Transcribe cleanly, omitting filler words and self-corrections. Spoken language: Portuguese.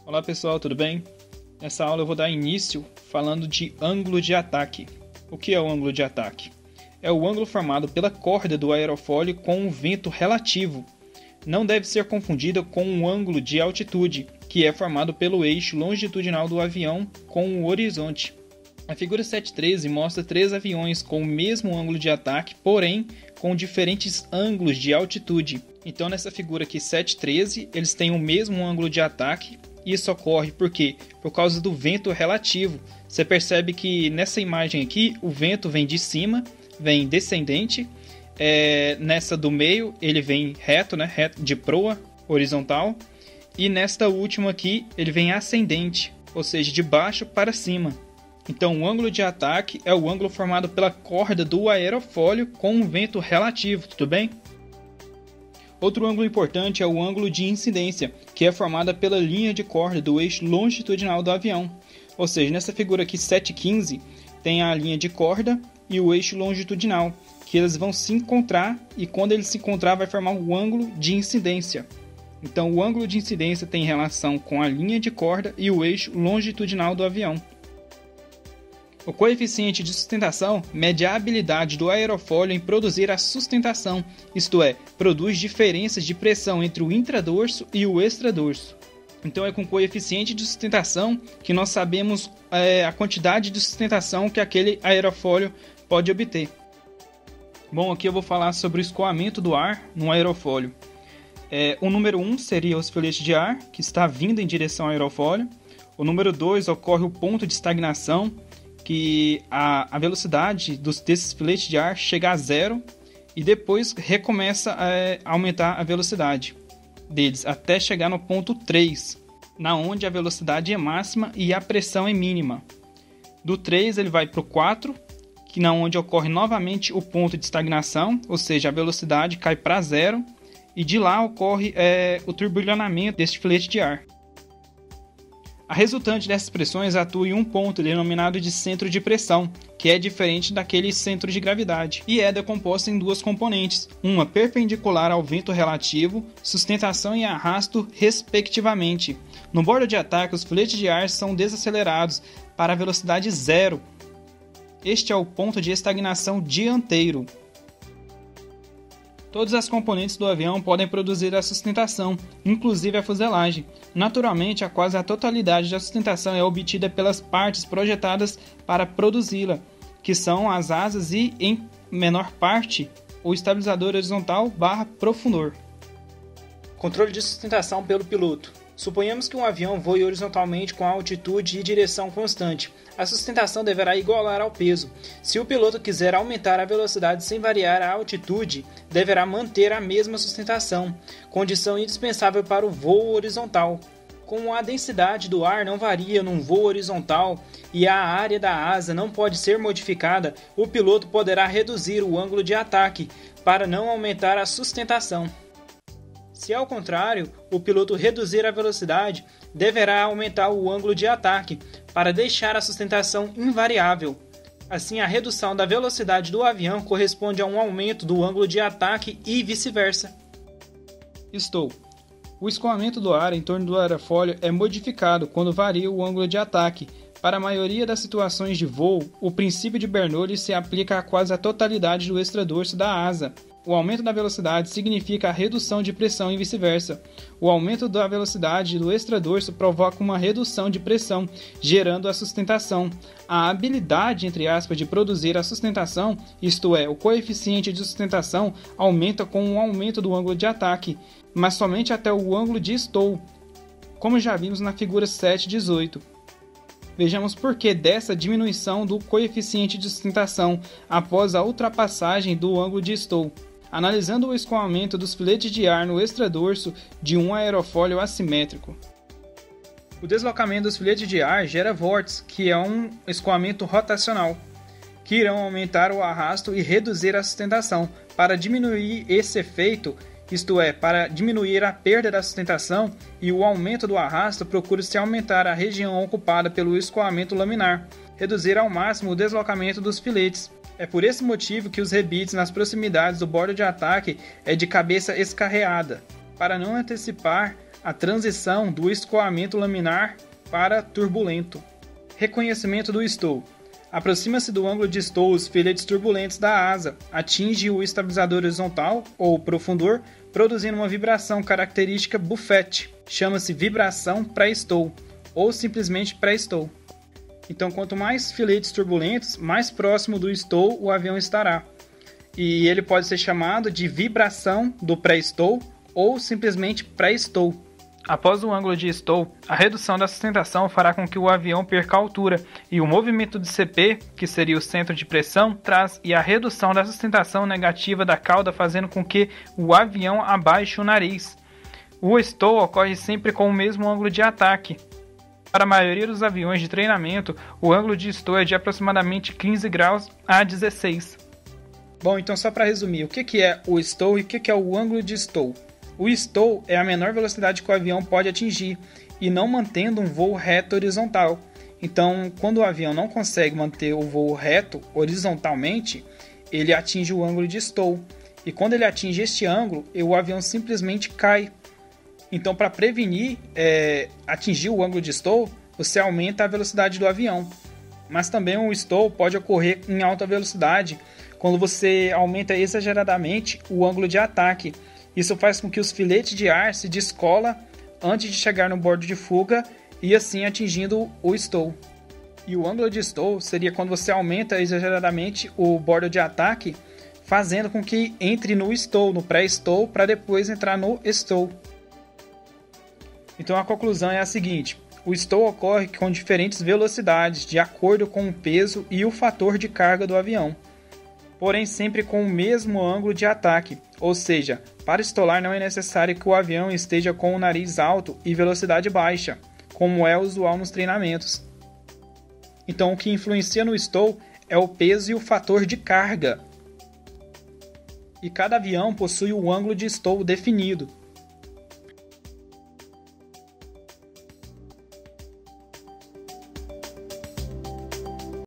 Olá pessoal, tudo bem? Nessa aula eu vou dar início falando de ângulo de ataque. O que é o ângulo de ataque? É o ângulo formado pela corda do aerofólio com o vento relativo. Não deve ser confundido com o ângulo de altitude, que é formado pelo eixo longitudinal do avião com o horizonte. A figura 7.13 mostra três aviões com o mesmo ângulo de ataque, porém com diferentes ângulos de altitude. Então nessa figura aqui 7.13, eles têm o mesmo ângulo de ataque. Isso ocorre por quê? Por causa do vento relativo. Você percebe que nessa imagem aqui o vento vem de cima, vem descendente. Nessa do meio ele vem reto, né? Reto de proa, horizontal. E nesta última aqui ele vem ascendente, ou seja, de baixo para cima. Então o ângulo de ataque é o ângulo formado pela corda do aerofólio com o vento relativo, tudo bem? Outro ângulo importante é o ângulo de incidência, que é formada pela linha de corda do eixo longitudinal do avião. Ou seja, nessa figura aqui 7.15 tem a linha de corda e o eixo longitudinal, que eles vão se encontrar e quando eles se encontrar vai formar o ângulo de incidência. Então o ângulo de incidência tem relação com a linha de corda e o eixo longitudinal do avião. O coeficiente de sustentação mede a habilidade do aerofólio em produzir a sustentação, isto é, produz diferenças de pressão entre o intradorso e o extradorso. Então é com o coeficiente de sustentação que nós sabemos a quantidade de sustentação que aquele aerofólio pode obter. Bom, aqui eu vou falar sobre o escoamento do ar no aerofólio. O número 1 seria os filetes de ar, que está vindo em direção ao aerofólio. O número 2 ocorre o ponto de estagnação, que a velocidade desses filetes de ar chega a zero e depois recomeça a aumentar a velocidade deles até chegar no ponto 3, na onde a velocidade é máxima e a pressão é mínima. Do 3 ele vai para o 4, que na onde ocorre novamente o ponto de estagnação, ou seja, a velocidade cai para zero e de lá ocorre o turbilhonamento deste filete de ar. A resultante dessas pressões atua em um ponto denominado de centro de pressão, que é diferente daquele centro de gravidade, e é decomposta em duas componentes, uma perpendicular ao vento relativo, sustentação e arrasto, respectivamente. No bordo de ataque, os filetes de ar são desacelerados para a velocidade zero. Este é o ponto de estagnação dianteiro. Todas as componentes do avião podem produzir a sustentação, inclusive a fuselagem. Naturalmente, quase a totalidade da sustentação é obtida pelas partes projetadas para produzi-la, que são as asas e, em menor parte, o estabilizador horizontal / profundor. Controle de sustentação pelo piloto. Suponhamos que um avião voe horizontalmente com altitude e direção constante. A sustentação deverá igualar ao peso. Se o piloto quiser aumentar a velocidade sem variar a altitude, deverá manter a mesma sustentação, condição indispensável para o voo horizontal. Como a densidade do ar não varia num voo horizontal e a área da asa não pode ser modificada, o piloto poderá reduzir o ângulo de ataque para não aumentar a sustentação. Se ao contrário, o piloto reduzir a velocidade, deverá aumentar o ângulo de ataque para deixar a sustentação invariável. Assim, a redução da velocidade do avião corresponde a um aumento do ângulo de ataque e vice-versa. O escoamento do ar em torno do aerofólio é modificado quando varia o ângulo de ataque. Para a maioria das situações de voo, o princípio de Bernoulli se aplica a quase a totalidade do extradorso da asa. O aumento da velocidade significa a redução de pressão e vice-versa. O aumento da velocidade do extradorso provoca uma redução de pressão, gerando a sustentação. A habilidade, entre aspas, de produzir a sustentação, isto é, o coeficiente de sustentação, aumenta com o aumento do ângulo de ataque, mas somente até o ângulo de stow, como já vimos na figura 7.18. Vejamos por que dessa diminuição do coeficiente de sustentação após a ultrapassagem do ângulo de stow. Analisando o escoamento dos filetes de ar no extradorso de um aerofólio assimétrico. O deslocamento dos filetes de ar gera vórtices, que é um escoamento rotacional, que irão aumentar o arrasto e reduzir a sustentação. Para diminuir esse efeito, isto é, para diminuir a perda da sustentação e o aumento do arrasto, procura-se aumentar a região ocupada pelo escoamento laminar, reduzir ao máximo o deslocamento dos filetes. É por esse motivo que os rebites nas proximidades do bordo de ataque é de cabeça escarreada, para não antecipar a transição do escoamento laminar para turbulento. Reconhecimento do stow. Aproxima-se do ângulo de stow os filetes turbulentos da asa, atinge o estabilizador horizontal ou profundor, produzindo uma vibração característica buffet. Chama-se vibração pré-stow ou simplesmente pré-stow. Então, quanto mais filetes turbulentos, mais próximo do stow o avião estará. E ele pode ser chamado de vibração do pré-stow ou simplesmente pré-stow. Após o ângulo de stow, a redução da sustentação fará com que o avião perca altura, e o movimento de CP, que seria o centro de pressão, traz a redução da sustentação negativa da cauda, fazendo com que o avião abaixe o nariz. O stow ocorre sempre com o mesmo ângulo de ataque. Para a maioria dos aviões de treinamento, o ângulo de stow é de aproximadamente 15 graus a 16. Bom, então só para resumir, o que é o stow e o que é o ângulo de stow? O stow é a menor velocidade que o avião pode atingir e não mantendo um voo reto horizontal. Então, quando o avião não consegue manter o voo reto horizontalmente, ele atinge o ângulo de stow. E quando ele atinge este ângulo, o avião simplesmente cai. Então, para prevenir atingir o ângulo de stow, você aumenta a velocidade do avião. Mas também o stow pode ocorrer em alta velocidade, quando você aumenta exageradamente o ângulo de ataque. Isso faz com que os filetes de ar se descolam antes de chegar no bordo de fuga e assim atingindo o stow. E o ângulo de stow seria quando você aumenta exageradamente o bordo de ataque, fazendo com que entre no stow, no pré-stow, para depois entrar no stow. Então a conclusão é a seguinte: o stow ocorre com diferentes velocidades, de acordo com o peso e o fator de carga do avião, porém sempre com o mesmo ângulo de ataque, ou seja, para estolar não é necessário que o avião esteja com o nariz alto e velocidade baixa, como é usual nos treinamentos. Então o que influencia no stow é o peso e o fator de carga. E cada avião possui um ângulo de stow definido.